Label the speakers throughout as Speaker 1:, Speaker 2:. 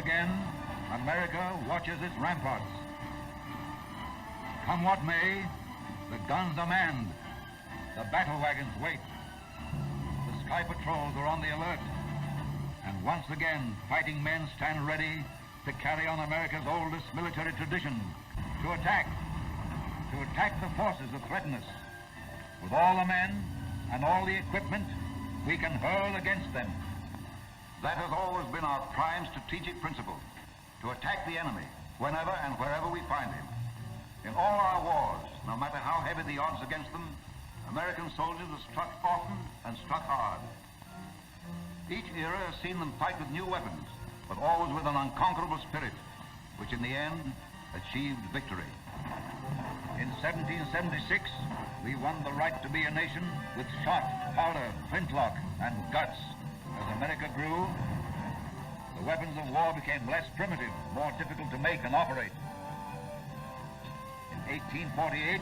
Speaker 1: again, America watches its ramparts. Come what may, the guns are manned, the battle wagons wait, the sky patrols are on the alert, and once again, fighting men stand ready to carry on America's oldest military tradition, to attack the forces that threaten us. With all the men and all the equipment, we can hurl against them. That has always been our prime strategic principle, to attack the enemy whenever and wherever we find him. In all our wars, no matter how heavy the odds against them, American soldiers have struck often and struck hard. Each era has seen them fight with new weapons, but always with an unconquerable spirit, which in the end achieved victory. In 1776, we won the right to be a nation with shot, powder, flintlock, and guts. As America grew, the weapons of war became less primitive, more difficult to make and operate. In 1848,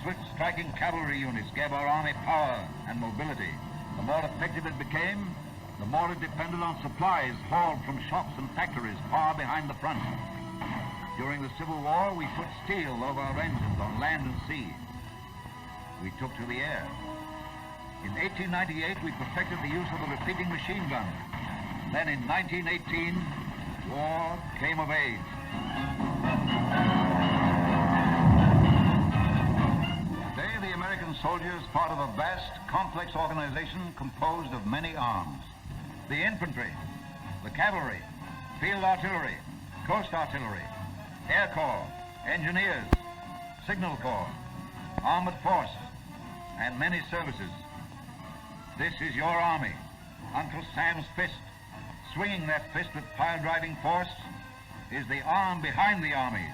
Speaker 1: swift striking cavalry units gave our army power and mobility. The more effective it became, the more it depended on supplies hauled from shops and factories far behind the front. During the Civil War, we put steel over our engines on land and sea. We took to the air. In 1898, we perfected the use of the repeating machine gun. Then in 1918, war came of age. Today, the American soldier is part of a vast, complex organization composed of many arms. The infantry, the cavalry, field artillery, coast artillery, air corps, engineers, signal corps, armored force, and many services. This is your army. Uncle Sam's fist, swinging that fist with pile-driving force, is the arm behind the army,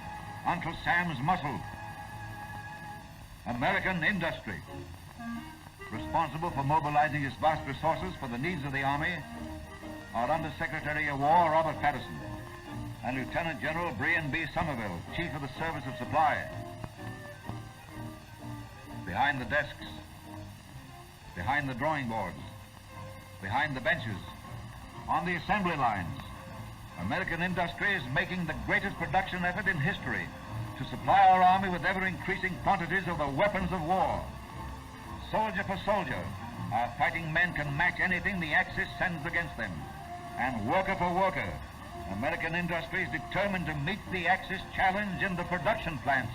Speaker 1: Uncle Sam's muscle. American industry, responsible for mobilizing its vast resources for the needs of the army, are Under Secretary of War Robert Patterson and Lieutenant General Brian B. Somerville, Chief of the Service of Supply. Behind the desks, behind the drawing boards, behind the benches, on the assembly lines, American industry is making the greatest production effort in history to supply our army with ever-increasing quantities of the weapons of war. Soldier for soldier, our fighting men can match anything the Axis sends against them. And worker for worker, American industry is determined to meet the Axis challenge in the production plants.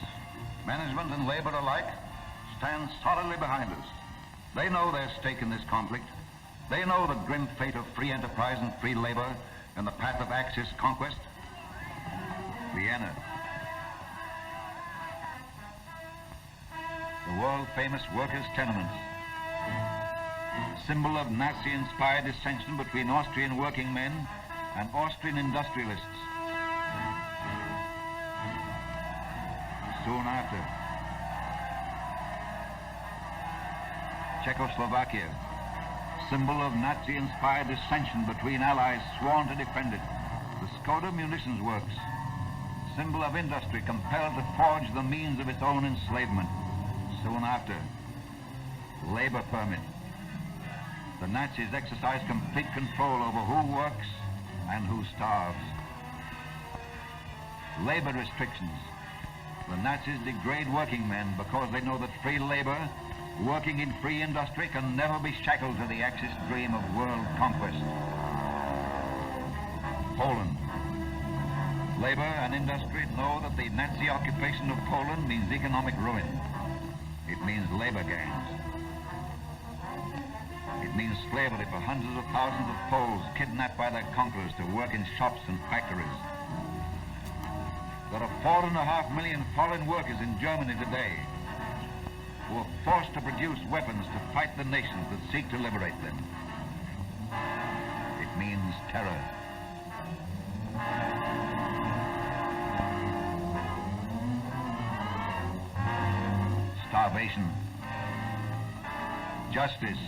Speaker 1: Management and labor alike stand solidly behind us. They know their stake in this conflict. They know the grim fate of free enterprise and free labor in the path of Axis conquest. Vienna. The world-famous workers' tenements. Symbol of Nazi-inspired dissension between Austrian working men and Austrian industrialists. Soon after, Czechoslovakia, symbol of Nazi-inspired dissension between allies sworn to defend it. The Skoda munitions works, symbol of industry compelled to forge the means of its own enslavement. Soon after, labor permit. The Nazis exercise complete control over who works and who starves. Labor restrictions. The Nazis degrade working men because they know that free labor, working in free industry, can never be shackled to the Axis dream of world conquest. Poland. Labor and industry know that the Nazi occupation of Poland means economic ruin. It means labor gangs. It means slavery for hundreds of thousands of Poles kidnapped by their conquerors to work in shops and factories. There are 4.5 million foreign workers in Germany today who are forced to produce weapons to fight the nations that seek to liberate them. It means terror. Starvation. Justice.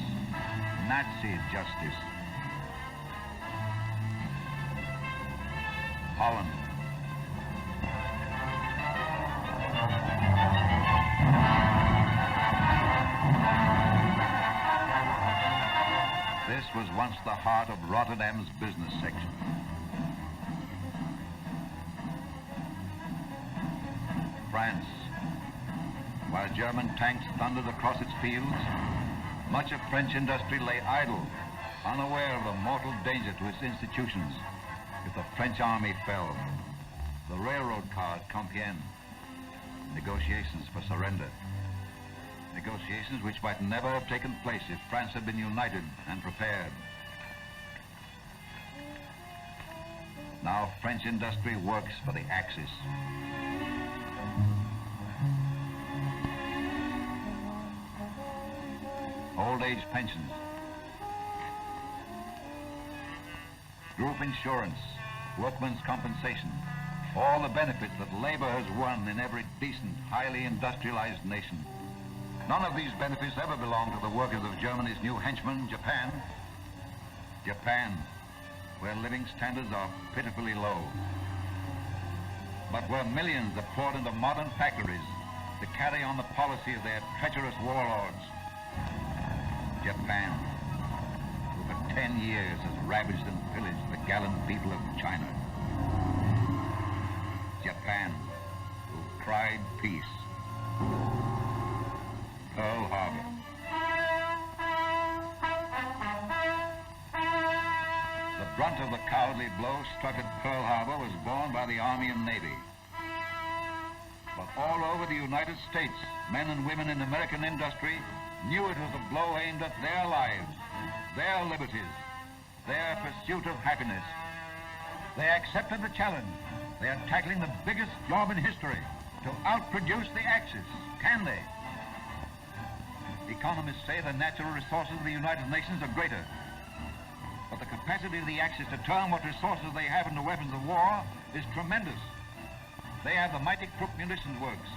Speaker 1: Nazi justice. Holland. This was once the heart of Rotterdam's business section. France. While German tanks thundered across its fields, much of French industry lay idle, unaware of the mortal danger to its institutions if the French army fell. The railroad car at Compiègne, negotiations for surrender. Negotiations which might never have taken place if France had been united and prepared. Now French industry works for the Axis. Old age pensions, group insurance, workmen's compensation, all the benefits that labor has won in every decent, highly industrialized nation. None of these benefits ever belonged to the workers of Germany's new henchman, Japan. Japan, where living standards are pitifully low, but where millions are poured into modern factories to carry on the policy of their treacherous warlords. Japan, who for 10 years has ravaged and pillaged the gallant people of China. Japan, who cried peace. Pearl Harbor. The brunt of the cowardly blow struck at Pearl Harbor was borne by the Army and Navy. But all over the United States, men and women in American industry knew it was a blow aimed at their lives, their liberties, their pursuit of happiness. They accepted the challenge. They are tackling the biggest job in history to outproduce the Axis. Can they? Economists say the natural resources of the United Nations are greater, but the capacity of the Axis to turn what resources they have into weapons of war is tremendous. They have the mighty Krupp munitions works.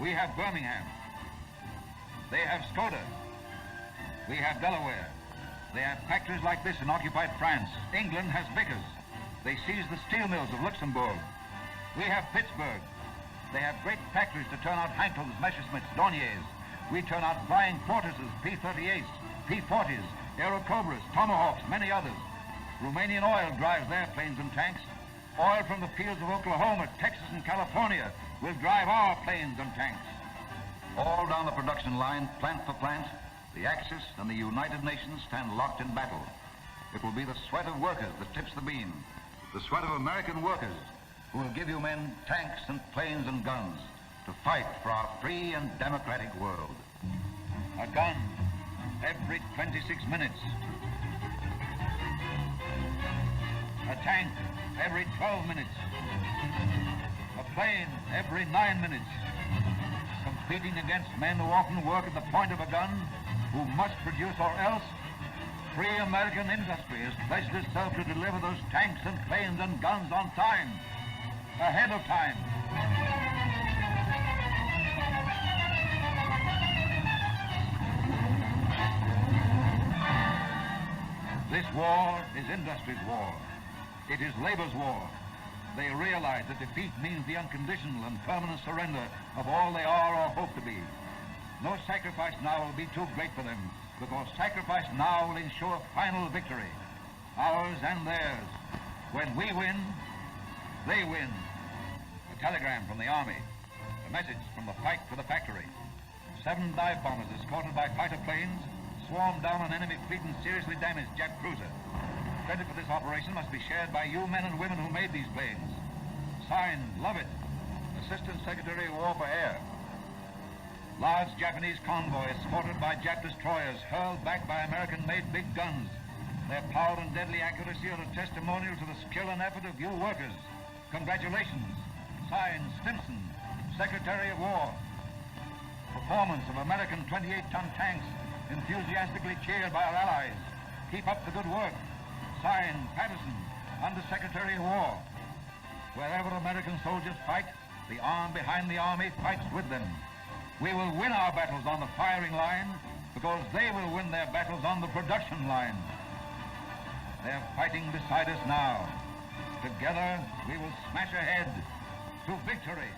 Speaker 1: We have Birmingham. They have Skoda. We have Delaware. They have factories like this in occupied France. England has Vickers. They seized the steel mills of Luxembourg. We have Pittsburgh. They have great factories to turn out Henkels, Messerschmitts, Dorniers. We turn out flying fortresses, P-38s, P-40s, Aerocobras, Tomahawks, many others. Romanian oil drives their planes and tanks. Oil from the fields of Oklahoma, Texas, and California will drive our planes and tanks. All down the production line, plant for plant, the Axis and the United Nations stand locked in battle. It will be the sweat of workers that tips the beam, the sweat of American workers who will give you men tanks and planes and guns to fight for our free and democratic world. A gun every 26 minutes. A tank every 12 minutes. A plane every 9 minutes. Competing against men who often work at the point of a gun, who must produce or else. Free American industry has pledged itself to deliver those tanks and planes and guns on time, ahead of time. This war is industry's war. It is labor's war. They realize that defeat means the unconditional and permanent surrender of all they are or hope to be. No sacrifice now will be too great for them, because sacrifice now will ensure final victory, ours and theirs. When we win, they win. A telegram from the Army, a message from the fight for the factory. 7 dive bombers escorted by fighter planes swarmed down an enemy fleet and seriously damaged Jap cruiser. Credit for this operation must be shared by you men and women who made these planes. Signed, Lovett, Assistant Secretary of War for Air. Large Japanese convoy escorted by Jap destroyers hurled back by American-made big guns. Their power and deadly accuracy are a testimonial to the skill and effort of you workers. Congratulations. Signed, Stimson, Secretary of War. Performance of American 28-ton tanks enthusiastically cheered by our allies. Keep up the good work. Signed, Patterson, Under Secretary of War. Wherever American soldiers fight, the arm behind the army fights with them. We will win our battles on the firing line because they will win their battles on the production line. They're fighting beside us now. Together, we will smash ahead to victory.